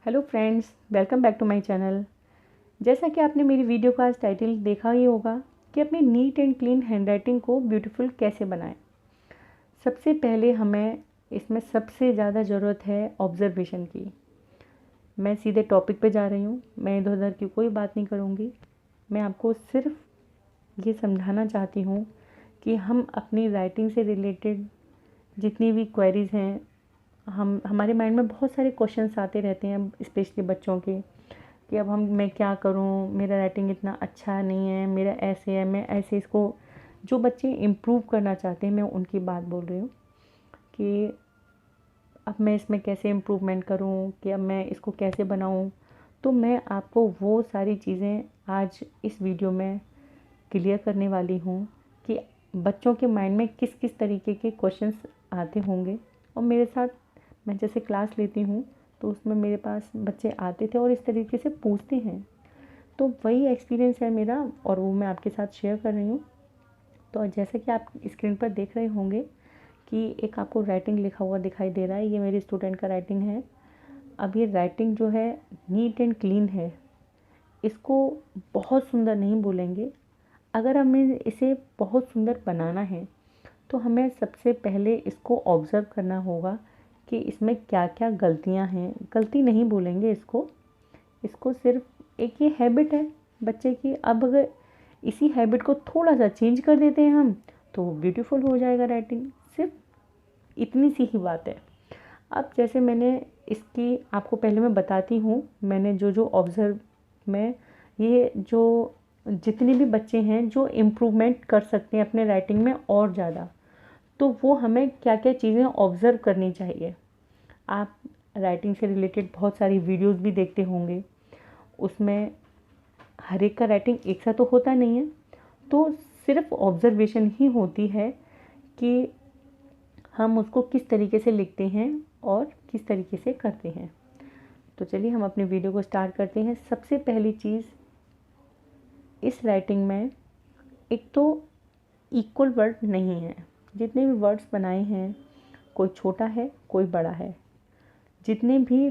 Hello friends, welcome back to my channel. जैसा कि आपने मेरी वीडियो का आज टाइटल देखा ही होगा कि अपनी नीट एंड क्लीन हैंडराइटिंग को ब्यूटीफुल कैसे बनाएं। सबसे पहले हमें इसमें सबसे ज़्यादा ज़रूरत है ऑब्जर्वेशन की। मैं सीधे टॉपिक पे जा रही हूँ, मैं इधर उधर की कोई बात नहीं करूँगी। मैं आपको सिर्फ ये समझाना चाहती हूँ कि हम अपनी राइटिंग से रिलेटेड जितनी भी क्वेरीज़ हैं, हमारे माइंड में बहुत सारे क्वेश्चंस आते रहते हैं, स्पेशली बच्चों के, कि अब मैं क्या करूं, मेरा राइटिंग इतना अच्छा नहीं है, मेरा ऐसे है, मैं ऐसे इसको। जो बच्चे इम्प्रूव करना चाहते हैं, मैं उनकी बात बोल रही हूँ कि अब मैं इसमें कैसे इम्प्रूवमेंट करूं, कि अब मैं इसको कैसे बनाऊं। तो मैं आपको वो सारी चीज़ें आज इस वीडियो में क्लियर करने वाली हूँ कि बच्चों के माइंड में किस किस तरीके के क्वेश्चंस आते होंगे। और मेरे साथ मैं जैसे क्लास लेती हूँ तो उसमें मेरे पास बच्चे आते थे और इस तरीके से पूछते हैं, तो वही एक्सपीरियंस है मेरा और वो मैं आपके साथ शेयर कर रही हूँ। तो जैसा कि आप स्क्रीन पर देख रहे होंगे कि एक आपको राइटिंग लिखा हुआ दिखाई दे रहा है, ये मेरे स्टूडेंट का राइटिंग है। अब ये राइटिंग जो है नीट एंड क्लीन है, इसको बहुत सुंदर नहीं बोलेंगे। अगर हमें इसे बहुत सुंदर बनाना है तो हमें सबसे पहले इसको ऑब्ज़र्व करना होगा कि इसमें क्या क्या गलतियां हैं। गलती नहीं बोलेंगे इसको, इसको सिर्फ एक ये हैबिट है बच्चे की। अब अगर इसी हैबिट को थोड़ा सा चेंज कर देते हैं हम, तो ब्यूटीफुल हो जाएगा राइटिंग। सिर्फ इतनी सी ही बात है। अब जैसे मैंने इसकी आपको पहले मैं बताती हूँ, मैंने जो जो ऑब्ज़र्व में ये जो जितने भी बच्चे हैं जो इम्प्रूवमेंट कर सकते हैं अपने राइटिंग में और ज़्यादा, तो वो हमें क्या क्या चीज़ें ऑब्ज़र्व करनी चाहिए। आप राइटिंग से रिलेटेड बहुत सारी वीडियोस भी देखते होंगे, उसमें हर एक का राइटिंग एक सा तो होता नहीं है, तो सिर्फ ऑब्ज़र्वेशन ही होती है कि हम उसको किस तरीके से लिखते हैं और किस तरीके से करते हैं। तो चलिए हम अपने वीडियो को स्टार्ट करते हैं। सबसे पहली चीज़, इस राइटिंग में एक तो इक्वल वर्ड नहीं है। जितने भी वर्ड्स बनाए हैं, कोई छोटा है कोई बड़ा है। जितने भी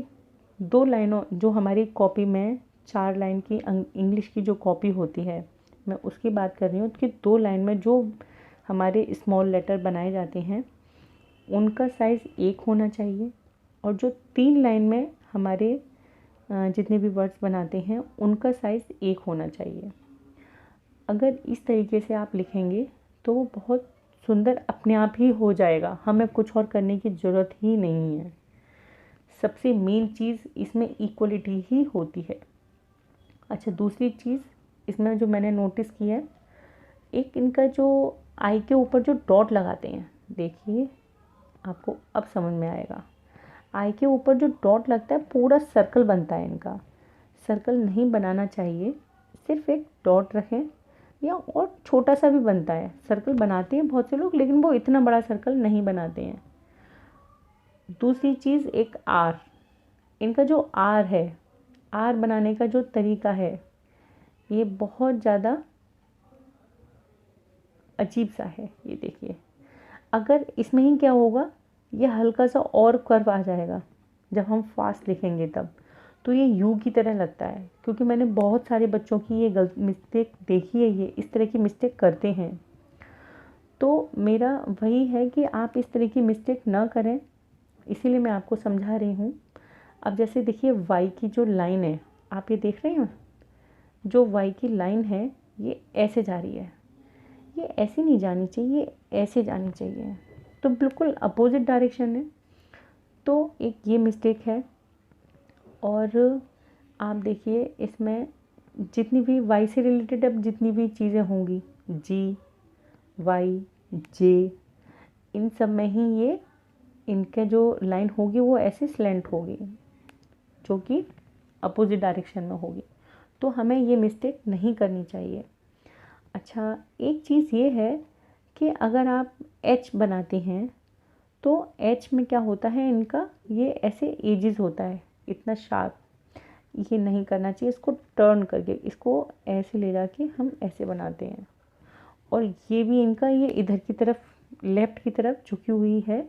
दो लाइनों, जो हमारी कॉपी में 4 लाइन की इंग्लिश की जो कॉपी होती है, मैं उसकी बात कर रही हूँ कि 2 लाइन में जो हमारे स्मॉल लेटर बनाए जाते हैं उनका साइज़ 1 होना चाहिए। और जो 3 लाइन में हमारे जितने भी वर्ड्स बनाते हैं उनका साइज़ 1 होना चाहिए। अगर इस तरीके से आप लिखेंगे तो वो बहुत सुंदर अपने आप ही हो जाएगा, हमें कुछ और करने की ज़रूरत ही नहीं है। सबसे मेन चीज़ इसमें इक्वलिटी ही होती है। अच्छा, दूसरी चीज़ इसमें जो मैंने नोटिस किया है, एक इनका जो आई के ऊपर जो डॉट लगाते हैं, देखिए आपको अब समझ में आएगा। आई के ऊपर जो डॉट लगता है पूरा सर्कल बनता है इनका। सर्कल नहीं बनाना चाहिए, सिर्फ एक डॉट रखें, या और छोटा सा भी बनता है। सर्कल बनाते हैं बहुत से लोग, लेकिन वो इतना बड़ा सर्कल नहीं बनाते हैं। दूसरी चीज़, एक आर, इनका जो आर है, आर बनाने का जो तरीका है, ये बहुत ज़्यादा अजीब सा है। ये देखिए, अगर इसमें ही क्या होगा, ये हल्का सा और कर्व आ जाएगा जब हम फास्ट लिखेंगे तब, तो ये यू की तरह लगता है। क्योंकि मैंने बहुत सारे बच्चों की ये गलत मिस्टेक देखी है, ये इस तरह की मिस्टेक करते हैं। तो मेरा वही है कि आप इस तरह की मिस्टेक ना करें, इसीलिए मैं आपको समझा रही हूँ। अब जैसे देखिए, वाई की जो लाइन है, आप ये देख रहे हैं, जो वाई की लाइन है ये ऐसे जा रही है, ये ऐसे नहीं जानी चाहिए, ये ऐसे जानी चाहिए। तो बिल्कुल अपोजिट डायरेक्शन है, तो एक ये मिस्टेक है। और आप देखिए, इसमें जितनी भी वाई से रिलेटेड अब जितनी भी चीज़ें होंगी, जी, वाई, जे, इन सब में ही ये इनके जो लाइन होगी वो ऐसे स्लैंट होगी, जो कि अपोजिट डायरेक्शन में होगी। तो हमें ये मिस्टेक नहीं करनी चाहिए। अच्छा, एक चीज़ ये है कि अगर आप एच बनाते हैं तो एच में क्या होता है, इनका ये ऐसे एजेस होता है, इतना शार्प ये नहीं करना चाहिए। इसको टर्न करके, इसको ऐसे ले जाके हम ऐसे बनाते हैं। और ये भी इनका ये इधर की तरफ, लेफ़्ट की तरफ झुकी हुई है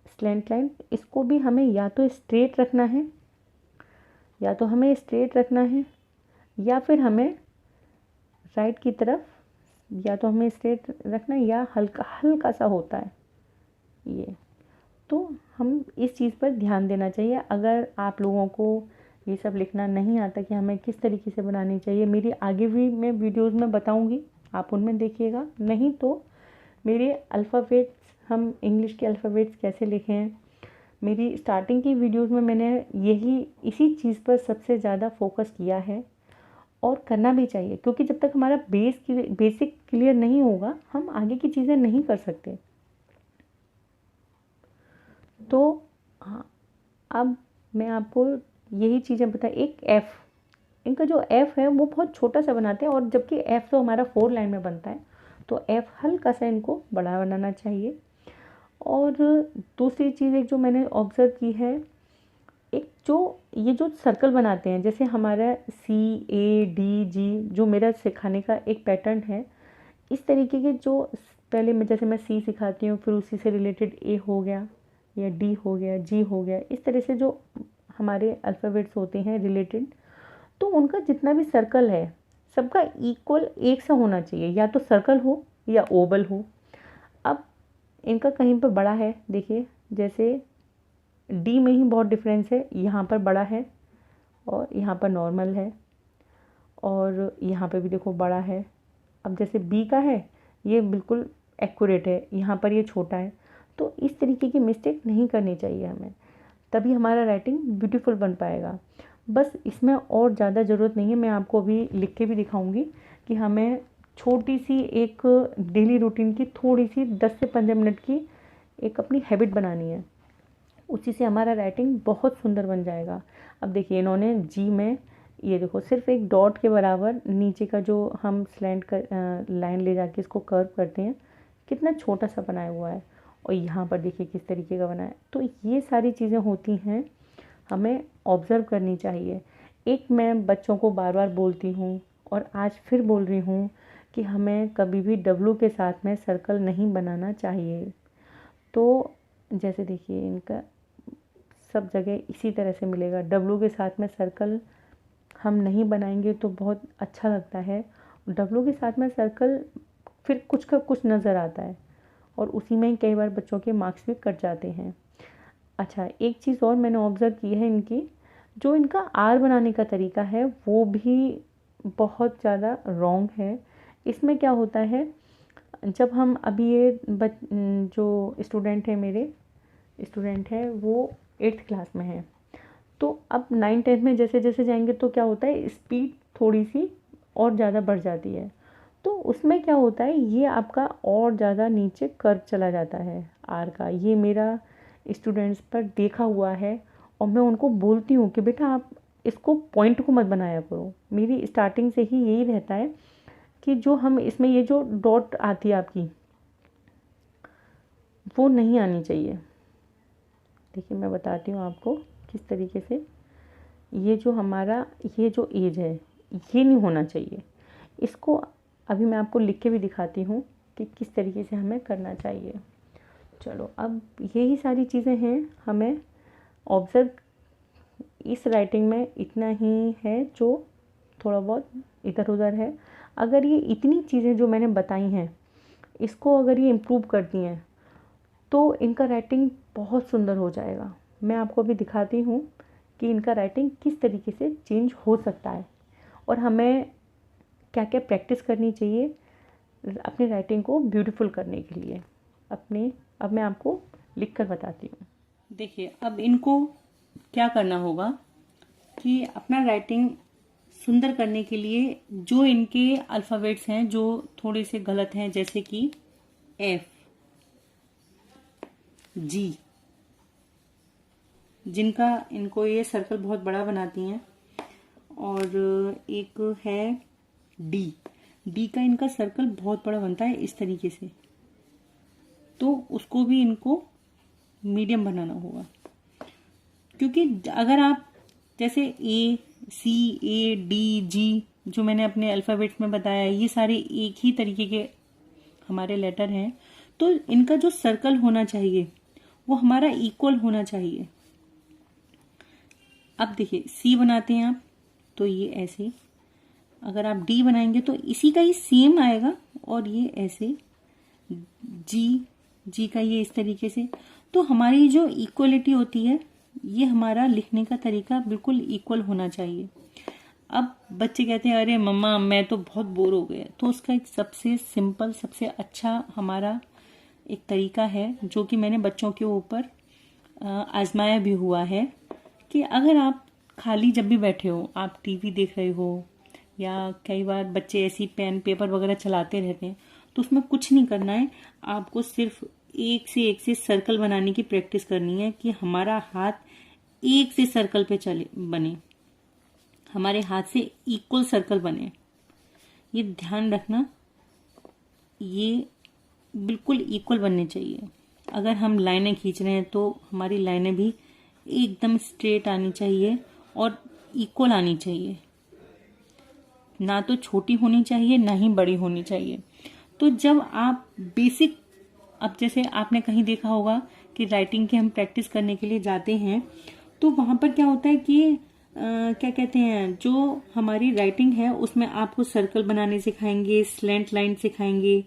स्लैंट लाइन, इसको भी हमें या तो स्ट्रेट रखना है या तो हमें स्ट्रेट रखना है या फिर हमें राइट की तरफ, या तो हमें स्ट्रेट रखना है या हल्का हल्का सा होता है ये। तो हम इस चीज़ पर ध्यान देना चाहिए। अगर आप लोगों को ये सब लिखना नहीं आता कि हमें किस तरीके से बनानी चाहिए, मेरी आगे भी मैं वीडियोस में बताऊंगी, आप उनमें देखिएगा। नहीं तो मेरे अल्फ़ाबेट्स, हम इंग्लिश के अल्फ़ाबेट्स कैसे लिखें, मेरी स्टार्टिंग की वीडियोस में मैंने इसी चीज़ पर सबसे ज़्यादा फोकस किया है, और करना भी चाहिए, क्योंकि जब तक हमारा बेसिक क्लियर नहीं होगा हम आगे की चीज़ें नहीं कर सकते। तो हाँ, अब मैं आपको यही चीज़ें बता, एक एफ़, इनका जो एफ़ है वो बहुत छोटा सा बनाते हैं, और जबकि एफ़ तो हमारा 4 लाइन में बनता है, तो एफ़ हल्का सा इनको बड़ा बनाना चाहिए। और दूसरी चीज़ एक जो मैंने ऑब्ज़र्व की है, एक ये जो सर्कल बनाते हैं, जैसे हमारा CADG जो मेरा सिखाने का एक पैटर्न है, इस तरीके के जो पहले जैसे मैं C सिखाती हूँ, फिर उसी से रिलेटेड A हो गया या D हो गया, G हो गया, इस तरह से जो हमारे अल्फ़ाबेट्स होते हैं रिलेटेड, तो उनका जितना भी सर्कल है सबका इक्वल एक सा होना चाहिए, या तो सर्कल हो या ओवल हो। अब इनका कहीं पर बड़ा है, देखिए जैसे डी में ही बहुत डिफरेंस है, यहाँ पर बड़ा है और यहाँ पर नॉर्मल है, और यहाँ पे भी देखो बड़ा है। अब जैसे बी का है, ये बिल्कुल एक्यूरेट है, यहाँ पर ये छोटा है। तो इस तरीके की मिस्टेक नहीं करनी चाहिए हमें, तभी हमारा राइटिंग ब्यूटीफुल बन पाएगा। बस इसमें और ज़्यादा ज़रूरत नहीं है, मैं आपको अभी लिख के भी दिखाऊंगी कि हमें छोटी सी एक डेली रूटीन की थोड़ी सी 10 से 15 मिनट की एक अपनी हैबिट बनानी है, उसी से हमारा राइटिंग बहुत सुंदर बन जाएगा। अब देखिए इन्होंने जी में ये देखो सिर्फ एक डॉट के बराबर नीचे का जो हम स्लैंट कर लाइन ले जाके इसको कर्व करते हैं, कितना छोटा सा बनाया हुआ है, और यहाँ पर देखिए किस तरीके का बना है। तो ये सारी चीज़ें होती हैं, हमें ऑब्ज़र्व करनी चाहिए। एक मैं बच्चों को बार बार बोलती हूँ और आज फिर बोल रही हूँ कि हमें कभी भी डब्लू के साथ में सर्कल नहीं बनाना चाहिए। तो जैसे देखिए इनका सब जगह इसी तरह से मिलेगा, डब्लू के साथ में सर्कल हम नहीं बनाएंगे तो बहुत अच्छा लगता है। डब्लू के साथ में सर्कल फिर कुछ का कुछ नज़र आता है, और उसी में ही कई बार बच्चों के मार्क्स भी कट जाते हैं। अच्छा, एक चीज़ और मैंने ऑब्ज़र्व की है, इनकी जो इनका आर बनाने का तरीका है वो भी बहुत ज़्यादा रॉन्ग है। इसमें क्या होता है, जब हम अभी ये जो स्टूडेंट है, मेरे स्टूडेंट है वो 8th क्लास में है, तो अब 9th-10th में जैसे जैसे जाएंगे तो क्या होता है, स्पीड थोड़ी सी और ज़्यादा बढ़ जाती है। तो उसमें क्या होता है, ये आपका और ज़्यादा नीचे कर्व चला जाता है आर का। ये मेरा स्टूडेंट्स पर देखा हुआ है, और मैं उनको बोलती हूँ कि बेटा आप इसको पॉइंट को मत बनाया करो। मेरी स्टार्टिंग से ही यही रहता है कि जो हम इसमें ये जो डॉट आती है आपकी, वो नहीं आनी चाहिए। देखिए मैं बताती हूँ आपको किस तरीके से, ये जो हमारा ये जो एज है ये नहीं होना चाहिए। इसको अभी मैं आपको लिख के भी दिखाती हूँ कि किस तरीके से हमें करना चाहिए। चलो, अब यही सारी चीज़ें हैं, हमें ऑब्ज़र्व इस राइटिंग में इतना ही है जो थोड़ा बहुत इधर उधर है। अगर ये इतनी चीज़ें जो मैंने बताई हैं, इसको अगर ये इम्प्रूव करती हैं तो इनका राइटिंग बहुत सुंदर हो जाएगा। मैं आपको अभी दिखाती हूँ कि इनका राइटिंग किस तरीके से चेंज हो सकता है, और हमें क्या क्या प्रैक्टिस करनी चाहिए अपनी राइटिंग को ब्यूटीफुल करने के लिए। अब मैं आपको लिख कर बताती हूँ। देखिए अब इनको क्या करना होगा कि अपना राइटिंग सुंदर करने के लिए जो इनके अल्फ़ाबेट्स हैं जो थोड़े से गलत हैं, जैसे कि एफ, जी, जिनका इनको ये सर्कल बहुत बड़ा बनाती हैं, और एक है डी का इनका सर्कल बहुत बड़ा बनता है इस तरीके से, तो उसको भी इनको मीडियम बनाना होगा। क्योंकि अगर आप जैसे ACADG जो मैंने अपने अल्फ़ाबेट्स में बताया, ये सारे एक ही तरीके के हमारे लेटर हैं, तो इनका जो सर्कल होना चाहिए वो हमारा इक्वल होना चाहिए। अब देखिए सी बनाते हैं आप तो ये ऐसे, अगर आप डी बनाएंगे तो इसी का ही सेम आएगा, और ये ऐसे जी का ये इस तरीके से। तो हमारी जो इक्वलिटी होती है, ये हमारा लिखने का तरीका बिल्कुल इक्वल होना चाहिए। अब बच्चे कहते हैं अरे मम्मा मैं तो बहुत बोर हो गया, तो उसका एक सबसे सिंपल सबसे अच्छा हमारा एक तरीका है जो कि मैंने बच्चों के ऊपर आजमाया भी हुआ है, कि अगर आप खाली जब भी बैठे हो, आप टीवी देख रहे हो या कई बार बच्चे ऐसी पेन पेपर वगैरह चलाते रहते हैं, तो उसमें कुछ नहीं करना है, आपको सिर्फ एक से सर्कल बनाने की प्रैक्टिस करनी है कि हमारा हाथ एक से सर्कल पे चले बने, हमारे हाथ से इक्वल सर्कल बने। ये ध्यान रखना, ये बिल्कुल इक्वल बनने चाहिए। अगर हम लाइनें खींच रहे हैं तो हमारी लाइनें भी एकदम स्ट्रेट आनी चाहिए और इक्वल आनी चाहिए, ना तो छोटी होनी चाहिए ना ही बड़ी होनी चाहिए। तो जब आप बेसिक, अब जैसे आपने कहीं देखा होगा कि राइटिंग की हम प्रैक्टिस करने के लिए जाते हैं, तो वहां पर क्या होता है कि क्या कहते हैं, जो हमारी राइटिंग है उसमें आपको सर्कल बनाने सिखाएंगे, स्लैंट लाइन सिखाएंगे,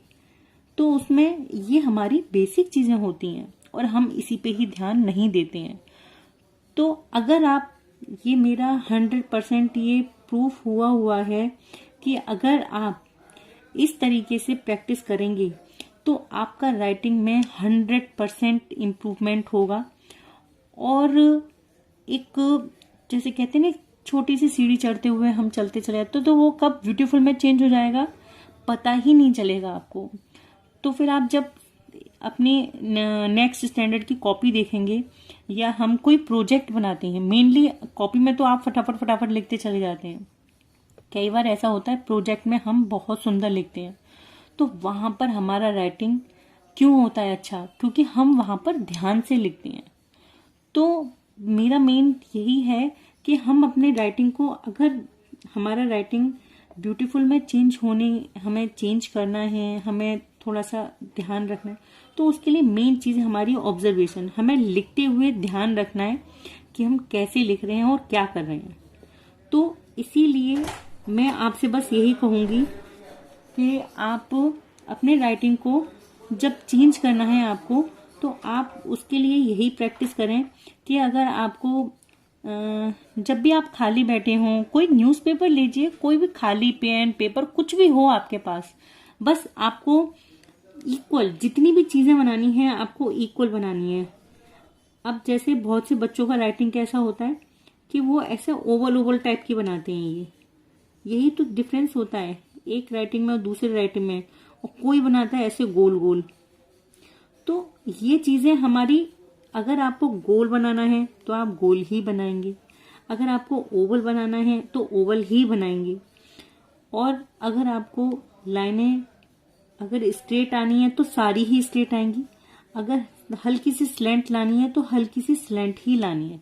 तो उसमें ये हमारी बेसिक चीजें होती हैं और हम इसी पे ही ध्यान नहीं देते हैं। तो अगर आप, ये मेरा 100% ये प्रूफ हुआ है कि अगर आप इस तरीके से प्रैक्टिस करेंगे तो आपका राइटिंग में 100% इम्प्रूवमेंट होगा। और एक जैसे कहते हैं ना, छोटी सी सीढ़ी चढ़ते हुए हम चलते चले जाते, तो वो कब ब्यूटीफुल में चेंज हो जाएगा पता ही नहीं चलेगा आपको। तो फिर आप जब अपने नेक्स्ट स्टैंडर्ड की कॉपी देखेंगे या हम कोई प्रोजेक्ट बनाते हैं, मेनली कॉपी में तो आप फटाफट लिखते चले जाते हैं, कई बार ऐसा होता है प्रोजेक्ट में हम बहुत सुंदर लिखते हैं, तो वहां पर हमारा राइटिंग क्यों होता है अच्छा, क्योंकि हम वहां पर ध्यान से लिखते हैं। तो मेरा मेन यही है कि हम अपने राइटिंग को, अगर हमारा राइटिंग ब्यूटीफुल में हमें चेंज करना है, हमें थोड़ा सा ध्यान रखना है, तो उसके लिए मेन चीज हमारी ऑब्जर्वेशन, हमें लिखते हुए ध्यान रखना है कि हम कैसे लिख रहे हैं और क्या कर रहे हैं। तो इसीलिए मैं आपसे बस यही कहूंगी कि आप अपने राइटिंग को जब चेंज करना है आपको, तो आप उसके लिए यही प्रैक्टिस करें कि अगर आपको जब भी आप खाली बैठे हों, कोई न्यूज़पेपर लीजिए, कोई भी खाली पेन पेपर कुछ भी हो आपके पास, बस आपको इक्वल जितनी भी चीजें बनानी है आपको इक्वल बनानी है। अब जैसे बहुत से बच्चों का राइटिंग कैसा होता है कि वो ऐसे ओवल टाइप की बनाते हैं, यही तो डिफरेंस होता है एक राइटिंग में और दूसरे राइटिंग में। और कोई बनाता है ऐसे गोल गोल। तो ये चीजें हमारी, अगर आपको गोल बनाना है तो आप गोल ही बनाएंगे, अगर आपको ओवल बनाना है तो ओवल ही बनाएंगे, और अगर आपको लाइनें अगर स्ट्रेट आनी है तो सारी ही स्ट्रेट आएंगी, अगर हल्की सी स्लैंट लानी है तो हल्की सी स्लैंट ही लानी है।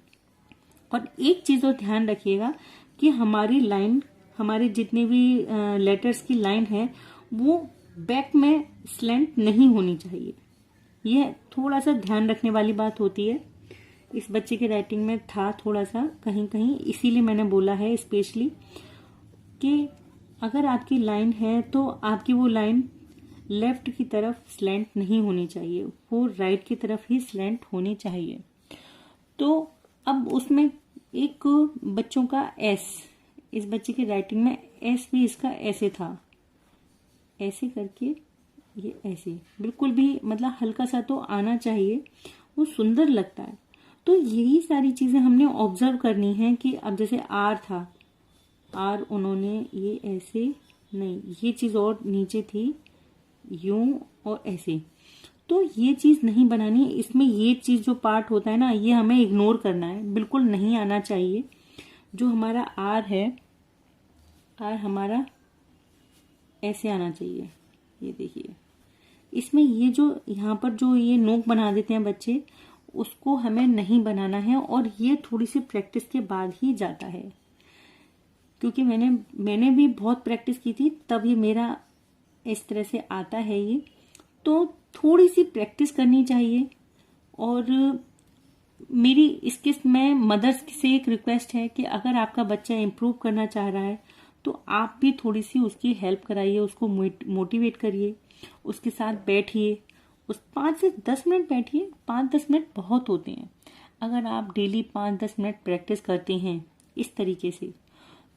और एक चीज और ध्यान रखिएगा कि हमारी लाइन, हमारे जितने भी लेटर्स की लाइन है वो बैक में स्लैंट नहीं होनी चाहिए। यह थोड़ा सा ध्यान रखने वाली बात होती है। इस बच्चे के राइटिंग में था थोड़ा सा कहीं कहीं, इसीलिए मैंने बोला है स्पेशली कि अगर आपकी लाइन है तो आपकी वो लाइन लेफ्ट की तरफ स्लैंट नहीं होनी चाहिए, वो राइट की तरफ ही स्लैंट होनी चाहिए। तो अब उसमें एक बच्चों का एस, इस बच्चे की राइटिंग में एस भी इसका ऐसे था, ऐसे करके ये ऐसे बिल्कुल भी मतलब हल्का सा तो आना चाहिए, वो सुंदर लगता है। तो यही सारी चीजें हमने ऑब्जर्व करनी है कि अब जैसे आर था, आर उन्होंने ये ऐसे नहीं, ये चीज और नीचे थी यूं और ऐसे, तो ये चीज नहीं बनानी है। इसमें ये चीज जो पार्ट होता है ना, ये हमें इग्नोर करना है, बिल्कुल नहीं आना चाहिए। जो हमारा आर है, आर हमारा ऐसे आना चाहिए, ये देखिए। इसमें ये जो यहाँ पर जो ये नोक बना देते हैं बच्चे, उसको हमें नहीं बनाना है, और ये थोड़ी सी प्रैक्टिस के बाद ही जाता है, क्योंकि मैंने भी बहुत प्रैक्टिस की थी तब ये मेरा इस तरह से आता है ये। तो थोड़ी सी प्रैक्टिस करनी चाहिए, और मेरी इसके मैं मदर्स से एक रिक्वेस्ट है कि अगर आपका बच्चा इम्प्रूव करना चाह रहा है तो आप भी थोड़ी सी उसकी हेल्प कराइए, उसको मोटिवेट करिए, उसके साथ बैठिए, उस 5 से 10 मिनट बैठिए। 5-10 मिनट बहुत होते हैं। अगर आप डेली 5-10 मिनट प्रैक्टिस करते हैं इस तरीके से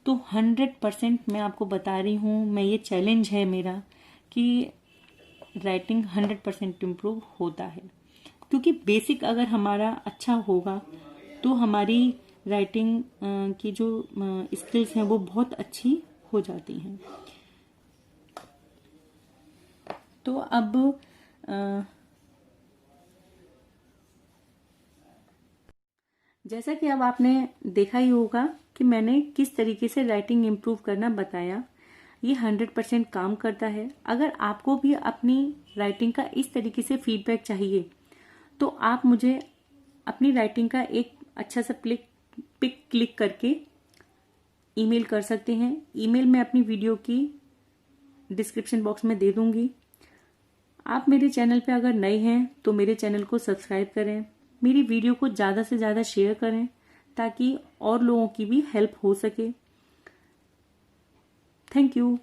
तो 100% मैं आपको बता रही हूँ, मैं ये चैलेंज है मेरा कि राइटिंग 100% इम्प्रूव होता है। क्योंकि बेसिक अगर हमारा अच्छा होगा तो हमारी राइटिंग की जो स्किल्स हैं वो बहुत अच्छी हो जाती हैं। तो अब जैसा कि अब आपने देखा ही होगा कि मैंने किस तरीके से राइटिंग इम्प्रूव करना बताया। ये 100% काम करता है। अगर आपको भी अपनी राइटिंग का इस तरीके से फीडबैक चाहिए तो आप मुझे अपनी राइटिंग का एक अच्छा सा पिक क्लिक करके ईमेल कर सकते हैं। ईमेल मैं अपनी वीडियो की डिस्क्रिप्शन बॉक्स में दे दूंगी। आप मेरे चैनल पे अगर नए हैं तो मेरे चैनल को सब्सक्राइब करें, मेरी वीडियो को ज़्यादा से ज़्यादा शेयर करें ताकि और लोगों की भी हेल्प हो सके। Thank you.